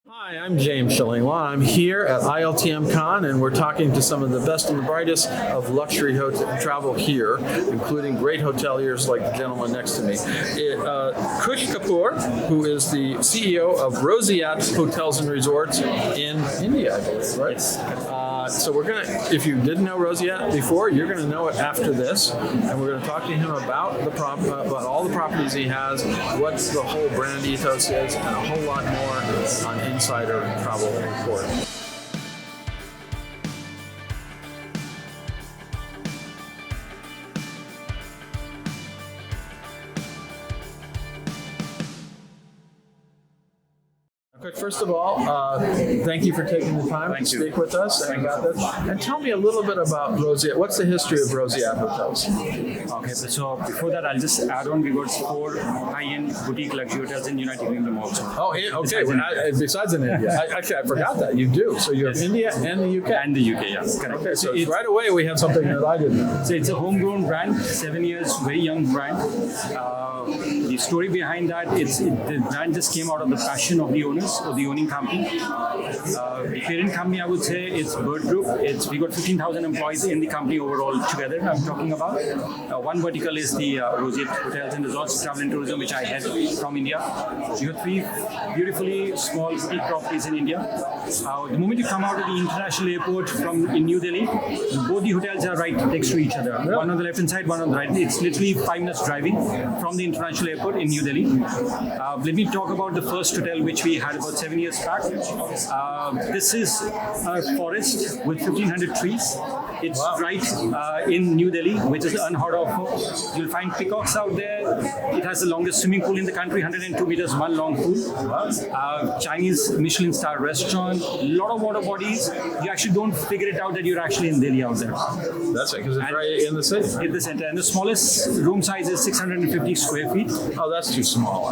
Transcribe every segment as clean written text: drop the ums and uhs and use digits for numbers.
Hi, I'm James Shillinglaw. I'm here at ILTM Con, and we're talking to some of the best and the brightest of luxury travel here, including great hoteliers like the gentleman next to me. Kush Kapoor, who is the CEO of Roseate Hotels and Resorts in India, I believe, right? So we're gonna, if you didn't know Roseate before, you're gonna know it after this, and we're gonna talk to him about about all the properties he has, what the whole brand ethos is, and a whole lot more on Insider Travel Report. First of all, thank you for taking the time to speak with us and tell me a little bit about Roseate. What's the history of Roseate Hotels? Okay, so before that, I'll just add on, we got 4 high-end boutique luxury hotels in United Kingdom also. Oh, okay. Besides in India. Actually, I forgot that. You do. So you have India and the UK? And the UK, yeah. Correct. Okay, so right away we have something that I didn't know. So it's a homegrown brand, 7 years, very young brand. The story behind that, the brand just came out of the passion of the owners, or the owning company. The parent company, I would say, it's Bird Group. We got 15,000 employees in the company overall together, I'm talking about. One vertical is the Roseate Hotels and Resorts, Travel and Tourism, which I head from India. We got 3 beautifully small boutique properties in India. The moment you come out of the international airport in New Delhi, both the hotels are right next to each other. One on the left hand side, one on the right. It's literally 5 minutes driving from the international airport in New Delhi. Let me talk about the first hotel which we had about 7 years back. This is a forest with 1,500 trees. It's right in New Delhi, which is unheard of. You'll find peacocks out there. It has the longest swimming pool in the country, 102 meters, one long pool. Chinese Michelin star restaurant, a lot of water bodies. You actually don't figure it out that you're actually in Delhi out there. That's it, because it's right in the city. In the center. And the smallest room size is 650 square feet. Oh, that's too small.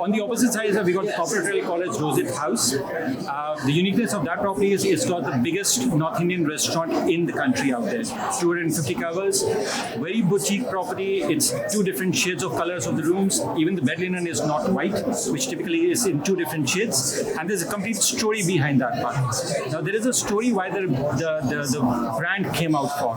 On the opposite side, we got the corporate hotel called as Roseate House. The uniqueness of that property is it's got the biggest North Indian restaurant in the country out there. 250 covers, very boutique property. It's 2 different shades of colors of the rooms. Even the bed linen is not white, which typically is in 2 different shades. And there's a complete story behind that part. Now, there is a story why the brand came out for.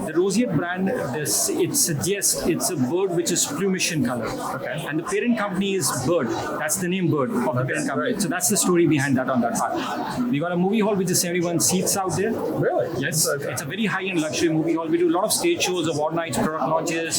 The Roseate brand, it suggests it's a bird which is plumage in color. Okay. And the parent company is Bird. That's the name Bird of the parent company. Right. So that's the story behind that on that part. We got a movie hall which is 71 seats out there. Really? Yes. It's a very high-end luxury movie hall. We do a lot of stage shows, award nights, product launches,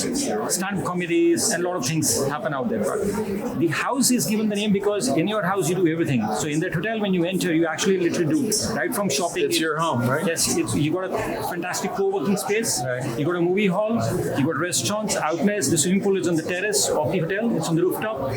stand-up comedies, and a lot of things happen out there. The house is given the name because in your house you do everything. So in that hotel, when you enter, you actually literally do right from shopping. It's your home, right? Yes. You got a fantastic co-working space. Right. You got a movie hall. You got restaurants, outlets. The swimming pool is on the terrace of the hotel. It's on the rooftop.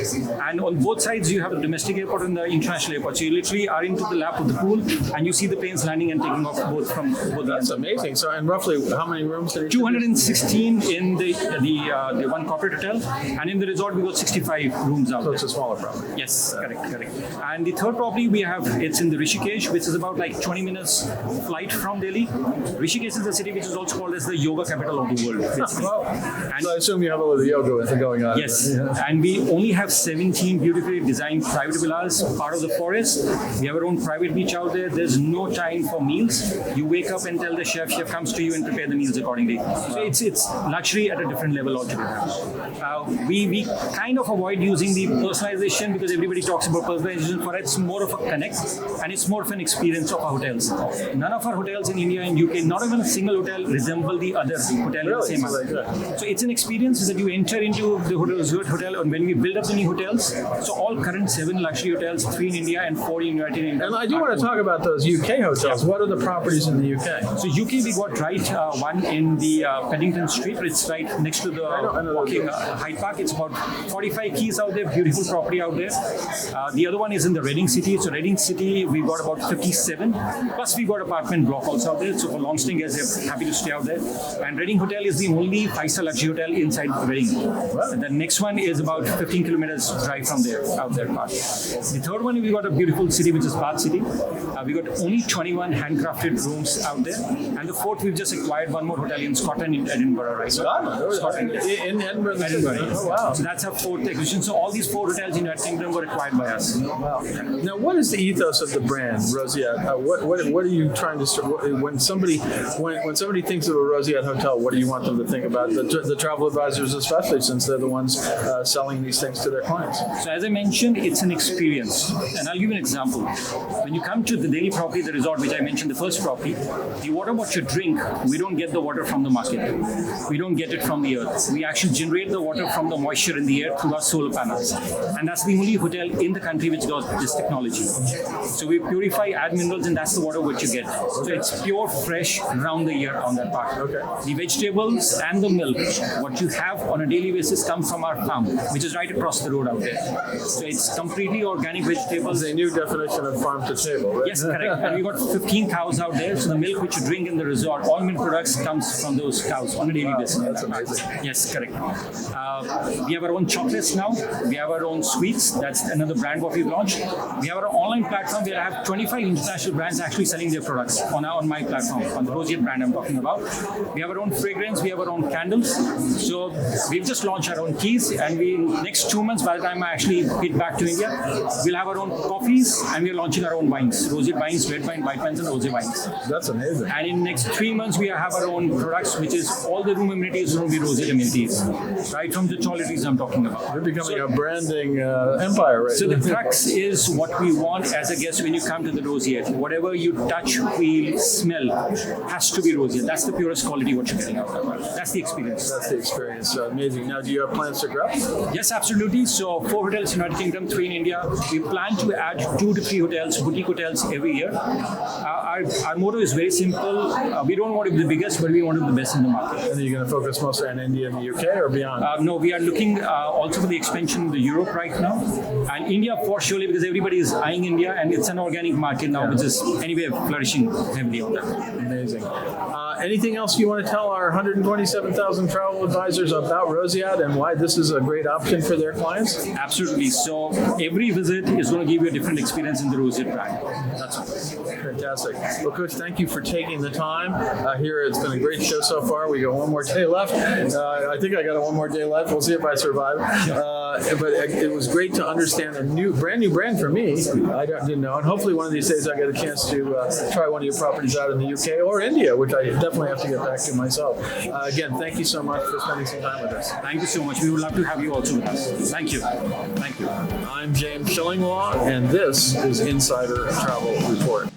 And on both sides, you have the domestic airport and the international airport. So you literally are into the lap of the pool, and you see the planes landing and taking off both from both. That's amazing. So, and roughly how many rooms? 216 in the one corporate hotel, and in the resort we got 65 rooms out. So it's a smaller property. Yes, correct. And the third property we have, it's in the Rishikesh, which is about like 20 minutes flight from Delhi. Rishikesh is a city which is also called as the yoga capital of the world. And so I assume you have a little yoga going on. Yes, and we only have 17 beautifully designed private villas, part of the forest. We have our own private beach out there. There's no time for meals. You wake up and tell the chef comes to you and prepare the meals accordingly. So it's luxury at a different level altogether. We kind of avoid using the personalization because everybody talks about personalization. For it's more of a connect and it's more of an experience of our hotels. None of our hotels in India and UK, not even a single hotel resemble the other hotel in the same manner. So it's an experience that you enter into the hotel, and when we build up the new hotels, so all current 7 luxury hotels, 3 in India and 4 in United Kingdom. And I do want to talk about those UK hotels. What are the properties in the UK? So UK we got one in the Paddington Street. It's right next to the walking Hyde Park. It's about 45 keys out there, beautiful property out there. The other one is in the Reading City. So Reading City we got about 57. Plus we got apartment block also out there. So for long staying guests, they're happy to stay out there. And Reading Hotel is the only 5-star luxury hotel inside Reading. And the next one is about 15 kilometers drive from there, out there part. The third one we got a beautiful city which is Bath City. We got only 21 handcrafted rooms out there. And the fourth, we've just acquired one more hotel in Scotland, in Edinburgh, right? Scotland, yes. In Edinburgh. Edinburgh, yes. Oh, wow. So that's our fourth acquisition. So all these 4 hotels in United Kingdom were acquired by us. Wow. Now, what is the ethos of the brand, Roseate? What are you trying to when somebody thinks of a Roseate hotel? What do you want them to think about? The travel advisors, especially, since they're the ones selling these things to their clients. So as I mentioned, it's an experience. And I'll give you an example. When you come to the daily property, the resort, which I mentioned, the first property, the water what you drink, we don't get the water from the market. We don't get it from the earth. We actually generate the water from the moisture in the air through our solar panels. And that's the only hotel in the country which got this technology. So we purify, add minerals, and that's the water what you get. So it's pure, fresh, round the year on that part. Okay. The vegetables and the milk, what you have on a daily basis, comes from our farm, which is right across the road out there. So it's completely organic vegetables. It's a new definition of farm to table, right? Yes, correct. And we got 15 cows out there. So the milk which you drink in the resort, all milk products comes from those cows on a daily basis. That's amazing. Yes, correct. We have our own chocolates now. We have our own sweets. That's another brand what we've launched. We have our online platform where I have 25 international brands actually selling their products on my platform, on the Roseate brand I'm talking about. We have our own fragrance. We have our own candles. So we've just launched our own keys, and next 2 months, by the time I actually get back to India, we'll have our own coffees, and we're launching our own wines: Roseate wines, red wine, white wines, and rosé wines. That's amazing. And in next 3 months, we have our own products, which is all the room amenities will be Roseate amenities, right from the toiletries I'm talking about. You're becoming a branding empire, right? So the crux is what we want as a guest when you come to the Roseate. Whatever you touch, feel, smell has to be Roseate. That's the purest quality what you're getting out of it. That's the experience. That's the experience. Amazing. Now, do you have plans to grow? Yes, absolutely. So 4 hotels in United Kingdom, 3 in India. We plan to add 2 to 3 hotels, boutique hotels every year. Our motto is very simple. We don't want to be the biggest, but we want to be the best in the market. And are you going to focus mostly on India and the UK or beyond? No, we are looking also for the expansion in the Europe right now. And India for surely, because everybody is eyeing India, and it's an organic market now, which is anyway flourishing heavily on that. Amazing. Anything else you want to tell our 127,000 travel advisors about Roseate and why this is a great option for their clients? Absolutely. So every visit is going to give you a different experience in the Roseate brand. That's all. Fantastic. Well, Coach, thank you for taking the time here. It's been a great show so far. We got one more day left. I think I got one more day left. We'll see if I survive. But it was great to understand a brand new brand for me. I didn't know. And hopefully one of these days I get a chance to try one of your properties out in the UK or India, which I definitely have to get back to myself. Again, thank you so much for spending some time with us. Thank you so much. We would love to have you also with us. Thank you. Thank you. I'm James Shillinglaw, and this is Insider Travel Report.